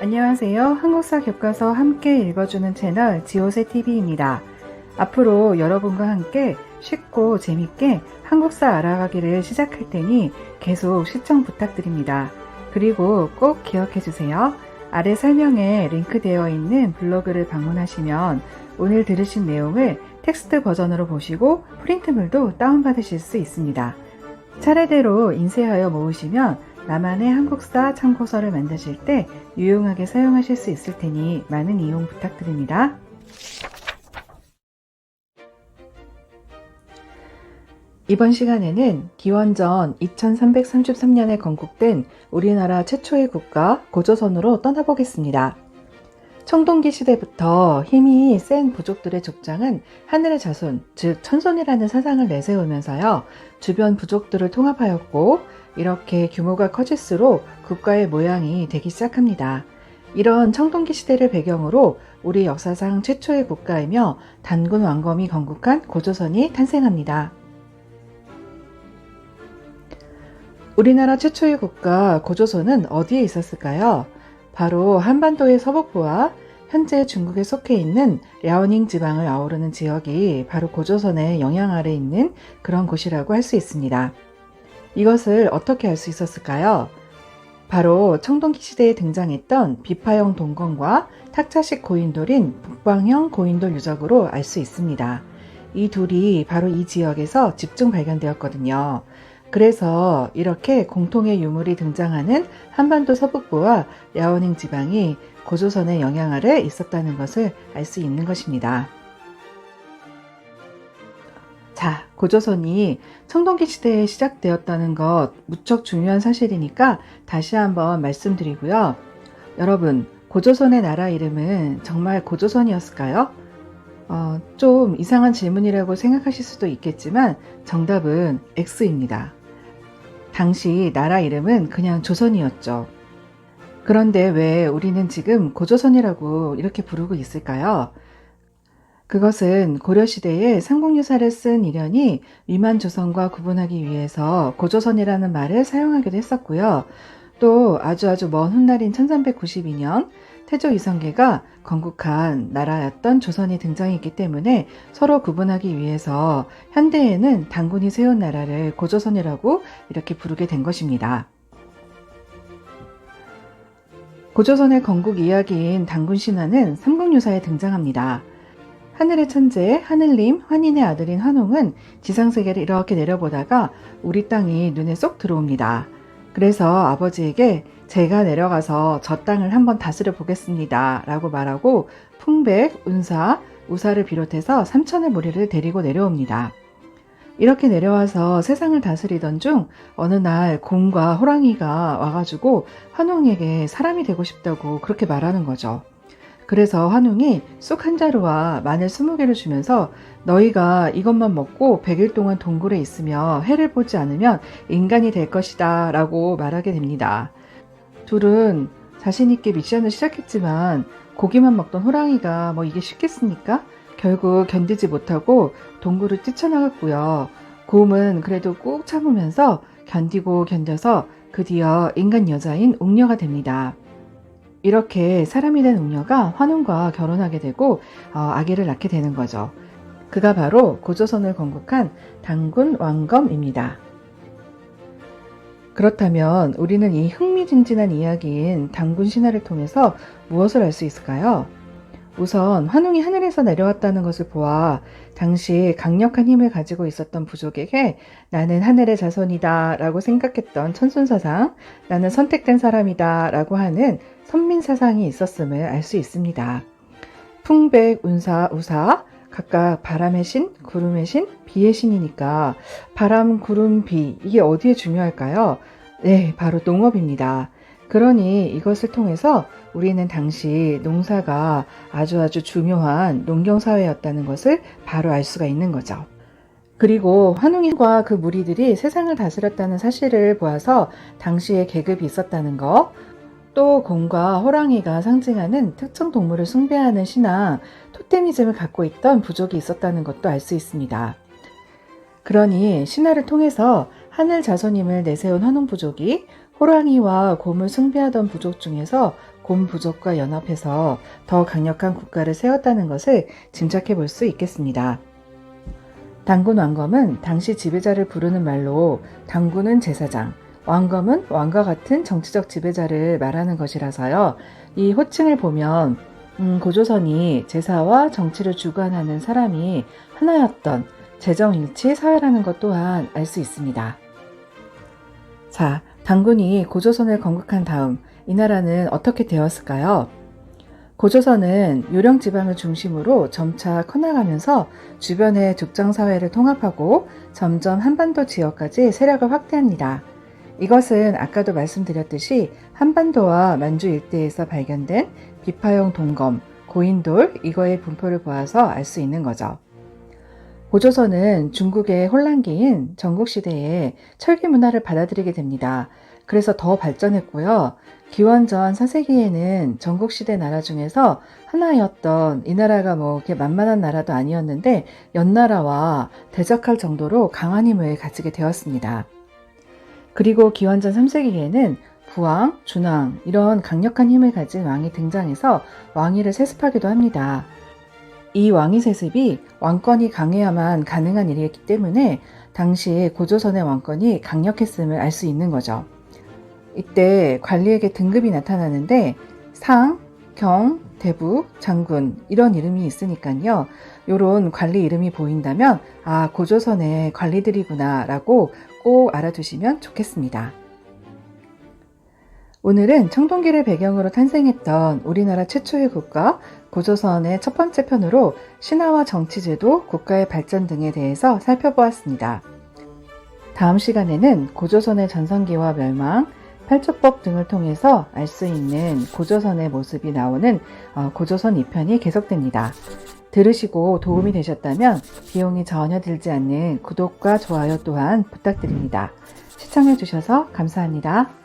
안녕하세요. 한국사 교과서 함께 읽어주는 채널 지오세TV입니다. 앞으로 여러분과 함께 쉽고 재밌게 한국사 알아가기를 시작할 테니 계속 시청 부탁드립니다. 그리고 꼭 기억해주세요. 아래 설명에 링크되어 있는 블로그를 방문하시면 오늘 들으신 내용을 텍스트 버전으로 보시고 프린트물도 다운받으실 수 있습니다. 차례대로 인쇄하여 모으시면 나만의 한국사 참고서를 만드실 때 유용하게 사용하실 수 있을 테니 많은 이용 부탁드립니다. 이번 시간에는 기원전 2333년에 건국된 우리나라 최초의 국가 고조선으로 떠나보겠습니다. 청동기 시대부터 힘이 센 부족들의 족장은 하늘의 자손, 즉 천손이라는 사상을 내세우면서요, 주변 부족들을 통합하였고 이렇게 규모가 커질수록 국가의 모양이 되기 시작합니다. 이런 청동기 시대를 배경으로 우리 역사상 최초의 국가이며 단군 왕검이 건국한 고조선이 탄생합니다. 우리나라 최초의 국가 고조선은 어디에 있었을까요? 바로 한반도의 서북부와 현재 중국에 속해 있는 랴오닝 지방을 아우르는 지역이 바로 고조선의 영향 아래 있는 그런 곳이라고 할 수 있습니다. 이것을 어떻게 알 수 있었을까요? 바로 청동기 시대에 등장했던 비파형 동건과 탁자식 고인돌인 북방형 고인돌 유적으로 알 수 있습니다. 이 둘이 바로 이 지역에서 집중 발견되었거든요. 그래서 이렇게 공통의 유물이 등장하는 한반도 서북부와 랴오닝 지방이 고조선의 영향 아래 있었다는 것을 알 수 있는 것입니다. 자, 고조선이 청동기 시대에 시작되었다는 것 무척 중요한 사실이니까 다시 한번 말씀드리고요. 여러분, 고조선의 나라 이름은 정말 고조선이었을까요? 좀 이상한 질문이라고 생각하실 수도 있겠지만 정답은 X입니다. 당시 나라 이름은 그냥 조선이었죠. 그런데 왜 우리는 지금 고조선이라고 이렇게 부르고 있을까요? 그것은 고려시대에 삼국유사를 쓴 일련이 위만 조선과 구분하기 위해서 고조선이라는 말을 사용하기도 했었고요. 또 아주 먼 훗날인 1392년 태조 이성계가 건국한 나라였던 조선이 등장했기 때문에 서로 구분하기 위해서 현대에는 단군이 세운 나라를 고조선이라고 이렇게 부르게 된 것입니다. 고조선의 건국 이야기인 단군 신화는 삼국유사에 등장합니다. 하늘의 천재 하늘님 환인의 아들인 환웅은 지상세계를 이렇게 내려보다가 우리 땅이 눈에 쏙 들어옵니다. 그래서 아버지에게 제가 내려가서 저 땅을 한번 다스려 보겠습니다 라고 말하고 풍백, 운사, 우사를 비롯해서 3천의 무리를 데리고 내려옵니다. 이렇게 내려와서 세상을 다스리던 중 어느 날 곰과 호랑이가 와가지고 환웅에게 사람이 되고 싶다고 그렇게 말하는 거죠. 그래서 환웅이 쑥 한 자루와 마늘 20개를 주면서 너희가 이것만 먹고 100일 동안 동굴에 있으며 해를 보지 않으면 인간이 될 것이다 라고 말하게 됩니다. 둘은 자신있게 미션을 시작했지만 고기만 먹던 호랑이가 이게 쉽겠습니까? 결국 견디지 못하고 동굴을 뛰쳐나갔고요. 곰은 그래도 꾹 참으면서 견뎌서 드디어 인간 여자인 웅녀가 됩니다. 이렇게 사람이 된 웅녀가 환웅과 결혼하게 되고 아기를 낳게 되는 거죠. 그가 바로 고조선을 건국한 단군 왕검입니다. 그렇다면 우리는 이 흥미진진한 이야기인 단군 신화를 통해서 무엇을 알 수 있을까요? 우선 환웅이 하늘에서 내려왔다는 것을 보아 당시 강력한 힘을 가지고 있었던 부족에게 나는 하늘의 자손이다 라고 생각했던 천손사상, 나는 선택된 사람이다 라고 하는 선민사상이 있었음을 알 수 있습니다. 풍백, 운사, 우사 각각 바람의 신, 구름의 신, 비의 신이니까 바람, 구름, 비 이게 어디에 중요할까요? 네, 바로 농업입니다. 그러니 이것을 통해서 우리는 당시 농사가 아주 중요한 농경사회였다는 것을 바로 알 수가 있는 거죠. 그리고 환웅이와 그 무리들이 세상을 다스렸다는 사실을 보아서 당시에 계급이 있었다는 것, 또 곰과 호랑이가 상징하는 특정 동물을 숭배하는 신앙, 토테미즘을 갖고 있던 부족이 있었다는 것도 알 수 있습니다. 그러니 신화를 통해서 하늘 자손임을 내세운 환웅 부족이 호랑이와 곰을 숭배하던 부족 중에서 곰 부족과 연합해서 더 강력한 국가를 세웠다는 것을 짐작해 볼 수 있겠습니다. 단군 왕검은 당시 지배자를 부르는 말로 단군은 제사장, 왕검은 왕과 같은 정치적 지배자를 말하는 것이라서요. 이 호칭을 보면 고조선이 제사와 정치를 주관하는 사람이 하나였던 재정일치 사회라는 것 또한 알 수 있습니다. 자, 단군이 고조선을 건국한 다음 이 나라는 어떻게 되었을까요? 고조선은 요령 지방을 중심으로 점차 커나가면서 주변의 족장사회를 통합하고 점점 한반도 지역까지 세력을 확대합니다. 이것은 아까도 말씀드렸듯이 한반도와 만주 일대에서 발견된 비파용 동검, 고인돌 이거의 분포를 보아서 알 수 있는 거죠. 고조선은 중국의 혼란기인 전국시대에 철기 문화를 받아들이게 됩니다. 그래서 더 발전했고요. 기원전 4세기에는 전국시대 나라 중에서 하나였던 이 나라가 그렇게 만만한 나라도 아니었는데 연나라와 대적할 정도로 강한 힘을 가지게 되었습니다. 그리고 기원전 3세기에는 부왕, 준왕 이런 강력한 힘을 가진 왕이 등장해서 왕위를 세습하기도 합니다. 이 왕위 세습이 왕권이 강해야만 가능한 일이었기 때문에 당시에 고조선의 왕권이 강력했음을 알 수 있는 거죠. 이때 관리에게 등급이 나타나는데 상, 경, 대부, 장군 이런 이름이 있으니까요. 이런 관리 이름이 보인다면 아 고조선의 관리들이구나 라고 꼭 알아두시면 좋겠습니다. 오늘은 청동기를 배경으로 탄생했던 우리나라 최초의 국가 고조선의 첫 번째 편으로 신화와 정치제도, 국가의 발전 등에 대해서 살펴보았습니다. 다음 시간에는 고조선의 전성기와 멸망, 팔초법 등을 통해서 알 수 있는 고조선의 모습이 나오는 고조선 2편이 계속됩니다. 들으시고 도움이 되셨다면 비용이 전혀 들지 않는 구독과 좋아요 또한 부탁드립니다. 시청해주셔서 감사합니다.